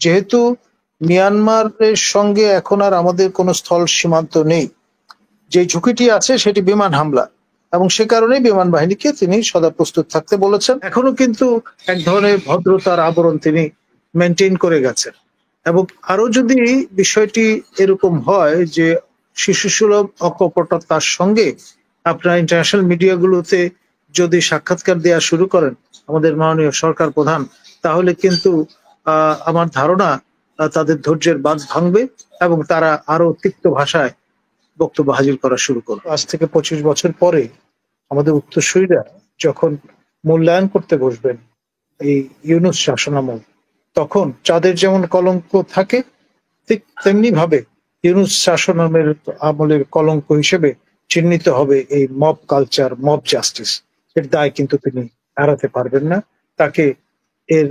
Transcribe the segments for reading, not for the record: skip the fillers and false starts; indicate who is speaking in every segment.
Speaker 1: যেহেতু মিয়ানমারের সঙ্গে এখন আর আমাদের কোনো স্থল সীমান্ত নেই, যে ঝুঁকিটি আছে সেটি বিমান হামলা, এবং সে কারণেই বিমান বাহিনীকে তিনি সদা প্রস্তুত থাকতে বলেছেন। এখনো কিন্তু এক ধরনের ভদ্রতার আবরণ তিনি মেনটেন করে গেছেন। এবং আরো যদি বিষয়টি এরকম হয় যে শিশুসুলভ অকপটতার সঙ্গে আপনার ইন্টারন্যাশনাল মিডিয়াগুলোতে যদি সাক্ষাৎকার দেওয়া শুরু করেন আমাদের মাননীয় সরকার প্রধান, তাহলে কিন্তু আমার ধারণা তাদের ধৈর্যের বাঁধ ভাঙবে এবং তারা আরো তিক্ত ভাষায় বক্তব্য হাজির করা শুরু করবে। আজ থেকে 25 বছর পরে আমাদের উত্তরসূরিরা যখন মূল্যায়ন করতে বসবেন এই ইউনূস শাসনামল, তখন চাঁদের যেমন কলঙ্ক থাকে ঠিক তেমনি ভাবে ইউনূস আমলের কলঙ্ক হিসেবে চিহ্নিত হবে এই মব কালচার, মব জাস্টিস। এর দায় কিন্তু তিনি এড়াতে পারবেন না, তাকে এর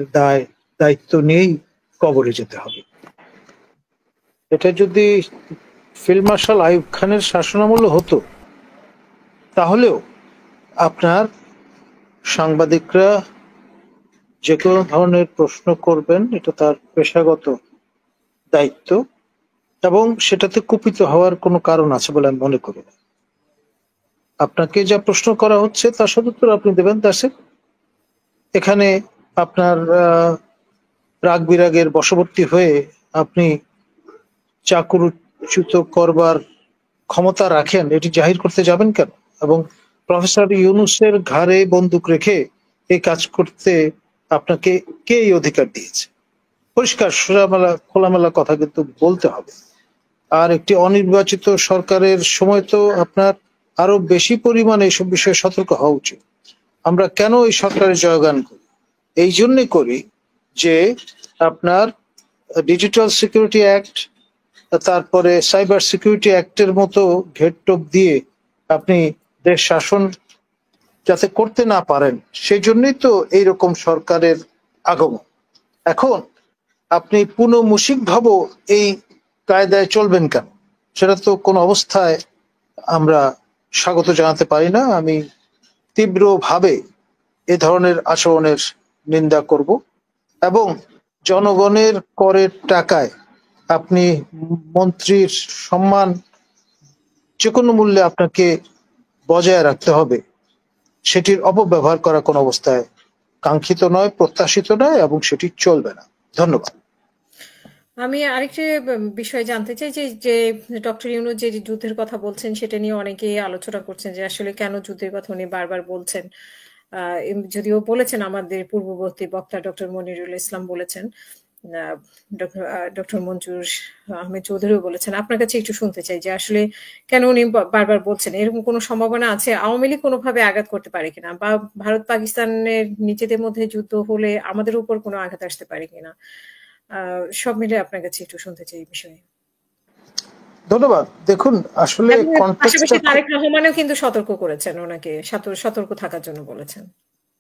Speaker 1: দায়িত্ব নিয়েই কবরে যেতে হবে। এটা যদি ফিল্ড মার্শাল আইয়ুব খানের শাসনামল হতো, তাহলেও আপনার সাংবাদিকরা যে কোনো ধরনের প্রশ্ন করবেন, এটা তার পেশাগত দায়িত্ব, এবং সেটাতে কুপিত হওয়ার কোনো কারণ আছে বলে আমি মনে করি না। আপনাকে যা প্রশ্ন করা হচ্ছে তার সদুত্তর আপনি দেবেন, দাসে এখানে আপনার রাগ বিরাগের বশবর্তী হয়ে আপনি চাকরুচ্যুত করবার ক্ষমতা রাখেন, এটি জাহির করতে যাবেন কেন? এবং প্রফেসর ইউনূসের ঘাড়ে বন্দুক রেখে এই কাজ করতে আপনাকে কে এই অধিকার দিয়েছে? পরিষ্কার খোলামেলা কথা কিন্তু বলতে হবে। আর একটি অনির্বাচিত সরকারের সময় তো আপনার আরো বেশি পরিমাণে এইসব বিষয়ে সতর্ক হওয়া উচিত। আমরা কেন এই সরকারের জয়গান করি? এই জন্যে করি যে আপনার ডিজিটাল সিকিউরিটি অ্যাক্ট, তারপরে সাইবার সিকিউরিটি অ্যাক্টের মতো ঘেরটোপ দিয়ে আপনি দেশ শাসন যাতে করতে না পারেন, সেই জন্যই তো এইরকম সরকারের আগমন। এখন আপনি পুনঃমূসিক ভাবো এই কায়দায় চলবেন কেন? সেটা তো কোনো অবস্থায় আমরা স্বাগত জানাতে পারি না। আমি তীব্রভাবে এ ধরনের আচরণের নিন্দা করব, এবং জনগণের করের টাকায় আপনি মন্ত্রীর সম্মান যে কোনো মূল্যে আপনাকে বজায় রাখতে হবে, সেটির অপব্যবহার করা কোনো অবস্থায় কাঙ্ক্ষিত নয়, প্রত্যাশিত নয়, এবং সেটি চলবে না। ধন্যবাদ।
Speaker 2: আমি আরেকটি বিষয় জানতে চাই যে ডক্টর ইউনূস যে যুদ্ধের কথা বলছেন সেটা নিয়ে অনেকেই আলোচনা করছেন যে আসলে কেন যুদ্ধের কথা উনি বারবার বলছেন। যদিও বলেছেন আমাদের পূর্ববর্তী বক্তা ডক্টর মনিরুল ইসলাম বলেছেন, ডক্টর মঞ্জুর আহমেদ চৌধুরীও বলেছেন। আপনার কাছে একটু শুনতে চাই যে আসলে কেন উনি বারবার বলছেন? এরকম কোনো সম্ভাবনা আছে আওয়ামী লীগ কোনোভাবে আঘাত করতে পারে কিনা, বা ভারত পাকিস্তানের নিজেদের মধ্যে যুদ্ধ হলে আমাদের উপর কোনো আঘাত আসতে পারে কিনা? সব মিলে আপনার কাছে একটু শুনতে চাই এই বিষয়ে।
Speaker 1: ধন্যবাদ। দেখুন, আসলে
Speaker 2: পাশাপাশি তারেক রহমানও কিন্তু সতর্ক করেছেন, ওনাকে সতর্ক থাকার জন্য বলেছেন।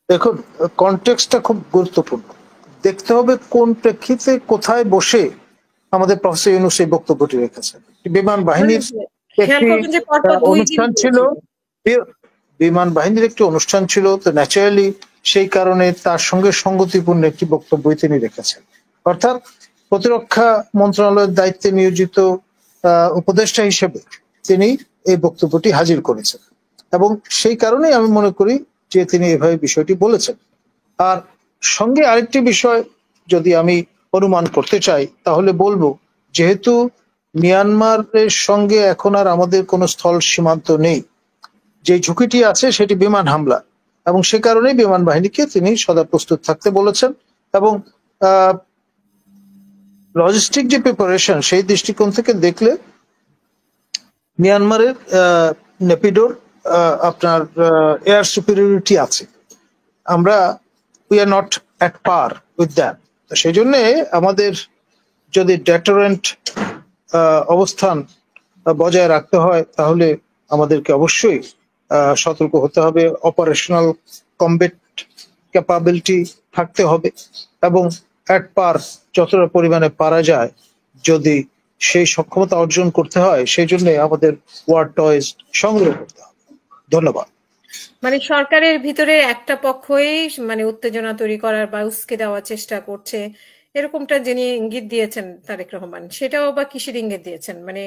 Speaker 1: দেখুন, কনটেক্সটটা খুব গুরুত্বপূর্ণ। দেখতে হবে কোন প্রেক্ষিতে কোথায় বসে আমাদের প্রফেসর ইউনূস এই বক্তব্যটি রেখেছেন। বিমান বাহিনীর একটি অনুষ্ঠান ছিল, বিমান বাহিনীর একটি অনুষ্ঠান ছিল, তো ন্যাচারালি সেই কারণে তার সঙ্গে সঙ্গতিপূর্ণ একটি বক্তব্যই তিনি রেখেছেন। অর্থাৎ প্রতিরক্ষা মন্ত্রণালয়ের দায়িত্বে নিয়োজিত উপদেষ্টা হিসেবে তিনি এই বক্তব্যটি হাজির করেছেন, এবং সেই কারণেই আমি মনে করি যে তিনি এভাবে বিষয়টি বলেছেন। আর সঙ্গে আরেকটি বিষয় যদি আমি অনুমান করতে চাই, তাহলে বলবো, যেহেতু মিয়ানমারের সঙ্গে এখন আর আমাদের কোনো স্থল সীমান্ত নেই, যে ঝুঁকিটি আছে সেটি বিমান হামলা, এবং সে কারণেই বিমান বাহিনীকে তিনি সদা প্রস্তুত থাকতে বলেছেন। এবং লজিস্টিক যে প্রিপারেশন, সেই দৃষ্টিকোণ থেকে দেখলে মিয়ানমারের নেপিডোর আপনার এয়ার সুপিরিয়রিটি আছে। আমরা we are not at per with that. তো সেই জন্য আমাদের যদি ডেটারেন্ট অবস্থান বজায় রাখতে হয়, তাহলে আমাদেরকে অবশ্যই সতর্ক হতে হবে, অপারেশনাল কমব্যাট ক্যাপাবিলিটি থাকতে হবে, এবং অ্যাট পার যতটা পরিমাণে পারা যায় যদি সেই সক্ষমতা অর্জন করতে হয়, সেই জন্য আমাদের ওয়ার টয়েস সংগ্রহ করতে হবে। ধন্যবাদ।
Speaker 2: মানে সরকারের ভিতরে একটা পক্ষই মানে উত্তেজনা তৈরি করার বা উস্কে দেওয়ার চেষ্টা করছে, এরকমটা যিনি ইঙ্গিত দিয়েছেন তারেক রহমান, সেটাও বা কিসের ইঙ্গিত দিয়েছেন? মানে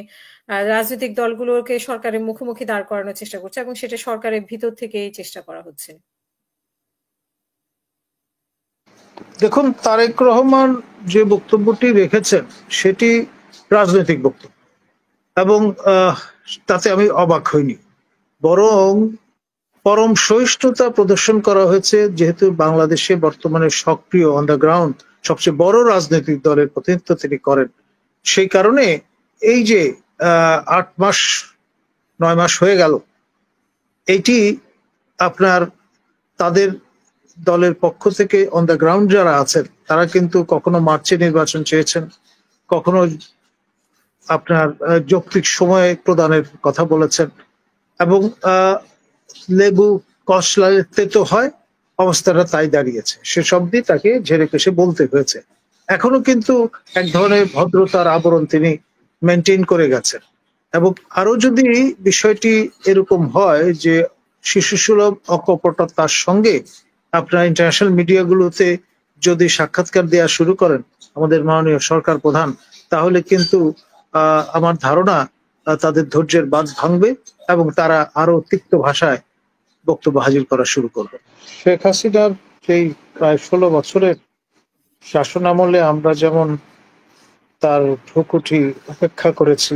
Speaker 2: রাজনৈতিক দলগুলোকে সরকারের মুখোমুখি দাঁড় করানোর চেষ্টা করছে এবং সেটা সরকারের ভিতর থেকেই চেষ্টা করা হচ্ছে।
Speaker 1: দেখুন, তারেক রহমান যে বক্তব্যটি রেখেছেন সেটি রাজনৈতিক বক্তব্য, এবং তাতে আমি অবাক হইনি। বরং পরম সহিষ্ণুতা প্রদর্শন করা হয়েছে, যেহেতু বাংলাদেশে বর্তমানে সক্রিয় অন দ্য গ্রাউন্ড সবচেয়ে বড় রাজনৈতিক দলের প্রতিনিধিত্ব তিনি করেন। সেই কারণে এই যে 8 মাস 9 মাস হয়ে গেল, এটি আপনার তাদের দলের পক্ষ থেকে অন দ্য গ্রাউন্ড যারা আছেন তারা কিন্তু কখনো মার্চে নির্বাচন চেয়েছেন, কখনো আপনার যৌক্তিক সময় প্রদানের কথা বলেছেন, এবং লেবু কষলাতে তো হয়, অবস্থাটা তাই দাঁড়িয়েছে। সেসব দিয়ে তাকে ঝেড়ে কেসে বলতে হয়েছে। এখনো কিন্তু এক ধরনের ভদ্রতার আবরণ তিনি মেনটেন করে গেছেন। এবং আরো যদি বিষয়টি এরকম হয় যে শিশুসুলভ অকপটতার সঙ্গে আপনার ইন্টারন্যাশনাল মিডিয়াগুলোতে যদি সাক্ষাৎকার দেওয়া শুরু করেন আমাদের মাননীয় সরকার প্রধান, তাহলে কিন্তু আমার ধারণা তাদের ধৈর্যের বাঁধ ভাঙবে এবং তারা আরো তিক্ত ভাষায় বক্তব্য হাজির করা শুরু করবে। শেখ হাসিনার সেই প্রায় 16 বছরের শাসন আমলে আমরা যেমন তার ভ্রুকুটি উপেক্ষা করেছি,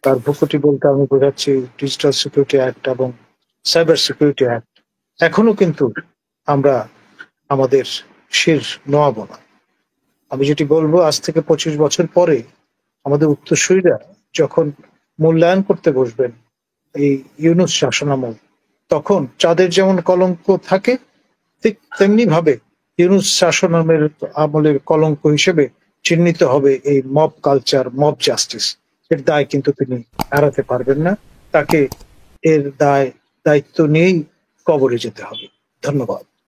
Speaker 1: তার ভ্রুকুটি বলতে আমি বোঝাচ্ছি ডিজিটাল সিকিউরিটি অ্যাক্ট এবং সাইবার সিকিউরিটি অ্যাক্ট, এখনো কিন্তু আমরা আমাদের শির নোয়াবো না। আমি যেটি বলবো, আজ থেকে 25 বছর পরে আমাদের উত্তরসূরিরা যখন মূল্যায়ন করতে বসবেন এই ইউনূস শাসনামল, তখন চাঁদের যেমন কলঙ্ক থাকে ঠিক তেমনি ভাবে ইউনূস আমলের কলঙ্ক হিসেবে চিহ্নিত হবে এই মব কালচার, মব জাস্টিস। এর দায় কিন্তু তিনি এড়াতে পারবেন না। তাকে এর দায়িত্ব নিয়েই কবরে যেতে হবে। ধন্যবাদ।